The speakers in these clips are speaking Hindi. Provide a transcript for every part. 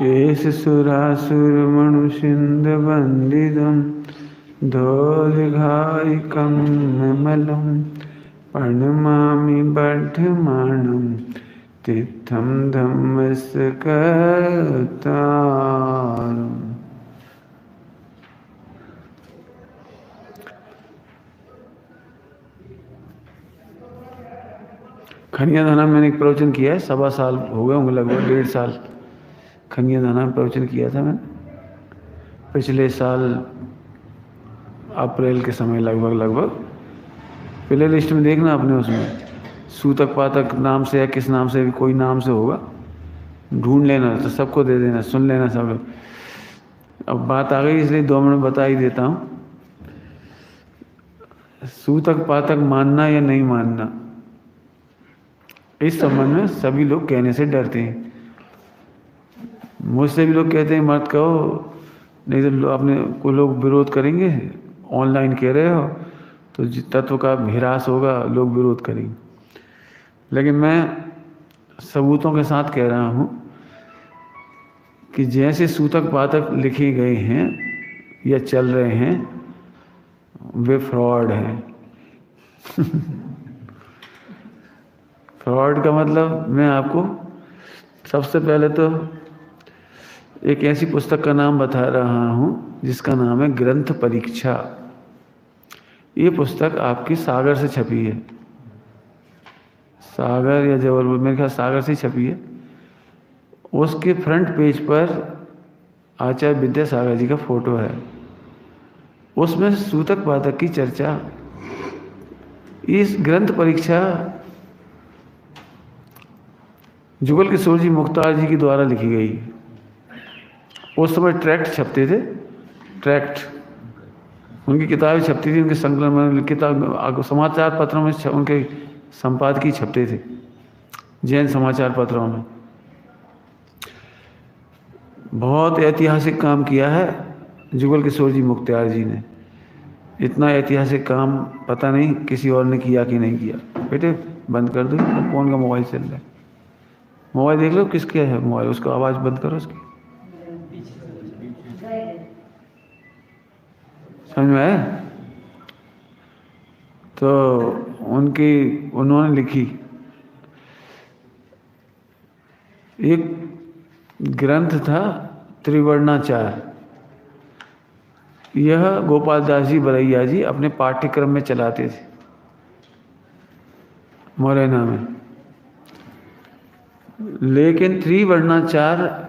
एष सुरासुरमनुषिन्दवन्दितं दोर्घायिकं विमलं प्रणमामि वर्धमानं तीर्थं धम्मस्य कर्तारम्। खनियाधाना मैंने एक प्रवचन किया है, 1.25 साल हो गए होंगे, लगभग 1.5 साल खनियाधाना में प्रवचन किया था मैंने पिछले साल अप्रैल के समय लगभग। प्ले लिस्ट में देखना आपने, उसमें सूतक पातक नाम से या किस नाम से भी कोई नाम से होगा, ढूंढ लेना तो सबको दे देना, सुन लेना सब लोग। अब बात आ गई इसलिए 2 मिनट बता ही देता हूँ। सूतक पातक मानना या नहीं मानना, इस संबंध में सभी लोग कहने से डरते हैं। मुझसे भी लोग कहते हैं मत कहो, नहीं तो अपने को लोग विरोध करेंगे। ऑनलाइन कह रहे हो तो तत्व का ह्रास होगा, लोग विरोध करेंगे। लेकिन मैं सबूतों के साथ कह रहा हूँ कि जैसे सूतक पातक लिखे गए हैं या चल रहे हैं, वे फ्रॉड हैं। फ्रॉड का मतलब मैं आपको सबसे पहले तो एक ऐसी पुस्तक का नाम बता रहा हूँ जिसका नाम है ग्रंथ परीक्षा। ये पुस्तक आपकी सागर से छपी है, सागर या जबलपुर, मेरे ख्याल सागर से छपी है। उसके फ्रंट पेज पर आचार्य विद्यासागर जी का फोटो है, उसमें सूतक पातक की चर्चा। इस ग्रंथ परीक्षा जुगल किशोर जी मुख्तार जी के द्वारा लिखी गई। उस समय ट्रैक्ट छपते थे, ट्रैक्ट उनकी किताबें छपती थी, उनके संकलन में किताब समाचार पत्रों में उनके संपादकीय छपते थे, जैन समाचार पत्रों में। बहुत ऐतिहासिक काम किया है जुगल किशोर जी मुख्तार जी ने। इतना ऐतिहासिक काम पता नहीं किसी और ने किया कि नहीं किया। बेटे बंद कर दो, कौन का मोबाइल चल रहा है, मोबाइल देख लो किसके है मोबाइल, उसका आवाज़ बंद करो उसकी। समझ में आया? तो उन्होंने लिखी एक ग्रंथ था त्रिवर्णाचार। यह गोपाल दास जी बरैया जी अपने पाठ्यक्रम में चलाते थे मोरैना में। लेकिन त्रिवर्णाचार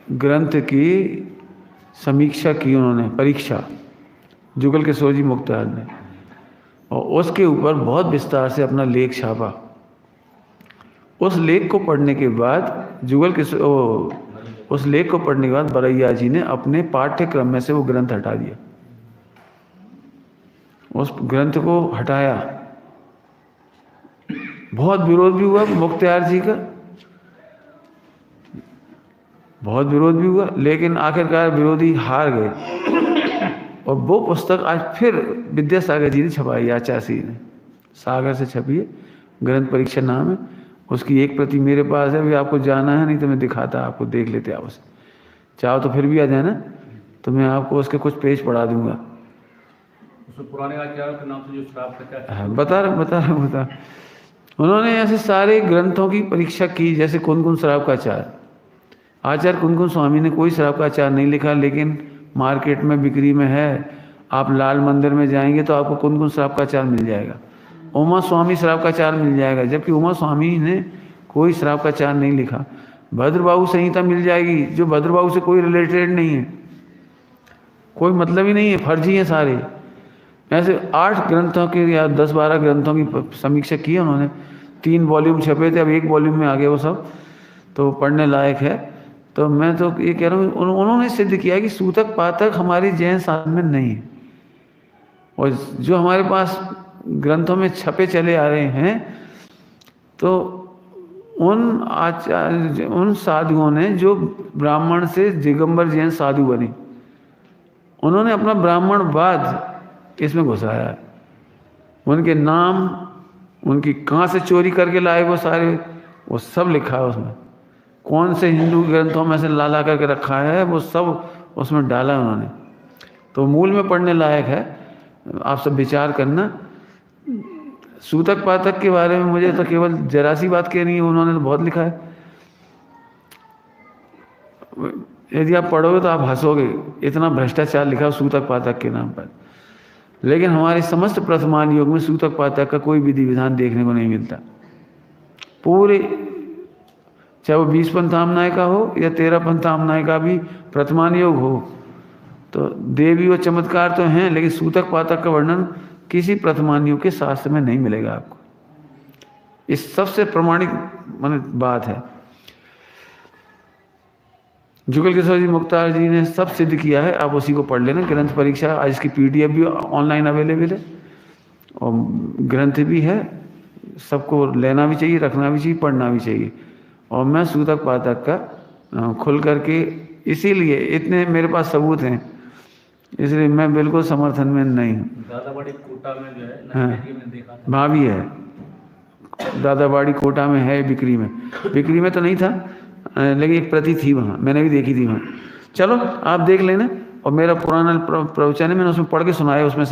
ग्रंथ की समीक्षा की उन्होंने, परीक्षा जुगल किशोर जी मुख्तार ने, और उसके ऊपर बहुत विस्तार से अपना लेख छापा। उस लेख को पढ़ने के बाद उस लेख को पढ़ने के बाद बरैया जी ने अपने पाठ्यक्रम में से वो ग्रंथ हटा दिया। उस ग्रंथ को हटाया। बहुत विरोध भी हुआ मुख्तार जी का, बहुत विरोध भी हुआ, लेकिन आखिरकार विरोधी हार गए। और वो पुस्तक आज फिर विद्यासागर जी ने छपाई, आचार्य जी ने, सागर से छपी है, ग्रंथ परीक्षा नाम है। उसकी एक प्रति मेरे पास है, अभी आपको जाना है नहीं तो मैं दिखाता, आपको देख लेते आप उसे। चाहो तो फिर भी आ जाना, तो मैं आपको उसके कुछ पेज पढ़ा दूंगा। पुराने आचार्य के नाम से जो श्राप का हाँ, बता रहा। उन्होंने ऐसे सारे ग्रंथों की परीक्षा की, जैसे कुनकुन श्राप का आचार। आचार्य कुनकुन स्वामी ने कोई श्राप का आचार नहीं लिखा, लेकिन मार्केट में बिक्री में है। आप लाल मंदिर में जाएंगे तो आपको कुनकुन श्राप का आचार मिल जाएगा, उमा स्वामी श्राप का आचार मिल जाएगा, जबकि उमा स्वामी ने कोई श्राप का आचार नहीं लिखा। भद्रबाहु संहिता मिल जाएगी, जो भद्रबाहु से कोई रिलेटेड नहीं है, कोई मतलब ही नहीं है, फर्जी हैं सारे। ऐसे 8 ग्रंथों के या 10-12 ग्रंथों की समीक्षा की है उन्होंने। 3 वॉल्यूम छपे थे, अब 1 वॉल्यूम में आ गए वो सब, तो पढ़ने लायक है। तो मैं तो ये कह रहा हूँ, उन्होंने सिद्ध किया कि सूतक पातक हमारी जैन शास्त्र में नहीं है। और जो हमारे पास ग्रंथों में छपे चले आ रहे हैं, तो उन साधुओं ने जो ब्राह्मण से दिगंबर जैन साधु बने, उन्होंने अपना ब्राह्मणवाद इसमें घुसाया है। उनके नाम, उनकी कहाँ से चोरी करके लाए वो सारे, वो सब लिखा है उसमें। कौन से हिंदू ग्रंथों में से ला ला करके रखा है, वो सब उसमें डाला है उन्होंने। तो मूल में पढ़ने लायक है, आप सब विचार करना। सूतक पातक के बारे में मुझे तो केवल जरा सी बात कहनी है, उन्होंने तो बहुत लिखा है। यदि आप पढ़ोगे तो आप हंसोगे, इतना भ्रष्टाचार लिखा सूतक पातक के नाम पर। लेकिन हमारे समस्त प्रथमान योग में सूतक पातक का कोई विधि विधान देखने को नहीं मिलता। पूरे, चाहे वो 20 पंथामनाय का हो या 13 पंथामनाय का भी प्रथमान योग हो, तो देवी और चमत्कार तो हैं, लेकिन सूतक पातक का वर्णन किसी प्रथमान योग के शास्त्र में नहीं मिलेगा आपको। इस सबसे प्रमाणिक बात है। जुगल किशोर जी मुख्तार जी ने सब सिद्ध किया है, आप उसी को पढ़ लेना। ग्रंथ परीक्षा, आज इसकी PDF भी ऑनलाइन अवेलेबल है और ग्रंथ भी है। सबको लेना भी चाहिए, रखना भी चाहिए, पढ़ना भी चाहिए। और मैं सूतक पातक का खुल करके, इसीलिए इतने मेरे पास सबूत हैं, इसलिए मैं बिल्कुल समर्थन में नहीं हूँ। दादाबाड़ी कोटा में जो है हाँ, मैंने देखा था। वहाँ भी है, दादाबाड़ी कोटा में है, बिक्री में तो नहीं था, लेकिन एक प्रति थी वहाँ, मैंने भी देखी थी वहाँ। चलो आप देख लेना, और मेरा पुराना प्रवचन है, मैंने उसमें पढ़ के सुनाया उसमें